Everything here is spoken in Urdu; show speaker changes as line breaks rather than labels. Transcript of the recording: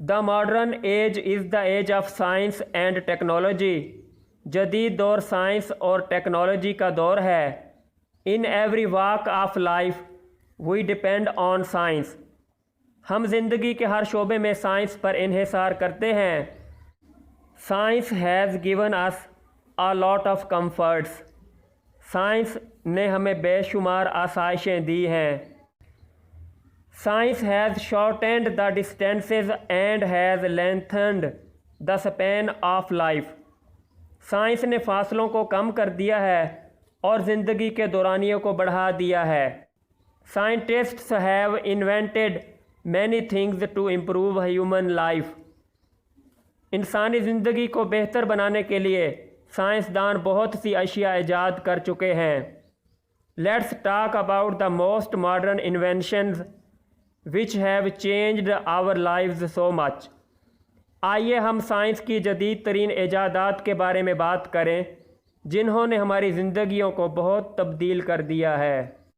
The modern age is the age of science and technology. جدید دور سائنس اور ٹیکنالوجی کا دور ہے. In every walk of life we depend on science. ہم زندگی کے ہر شعبے میں سائنس پر انحصار کرتے ہیں. Science has given us a lot of comforts. Science نے ہمیں بے شمار آسائشیں دی ہیں. Science has shortened the distances and has lengthened the span of life. Science نے فاصلوں کو کم کر دیا ہے اور زندگی کے دورانیوں کو بڑھا دیا ہے. Scientists have invented many things to improve human life. انسانی زندگی کو بہتر بنانے کے لیے سائنسدان بہت سی اشیاء ایجاد کر چکے ہیں. Let's talk about the most modern inventions which have changed our lives so much. آئیے ہم سائنس کی جدید ترین ایجادات کے بارے میں بات کریں جنہوں نے ہماری زندگیوں کو بہت تبدیل کر دیا ہے.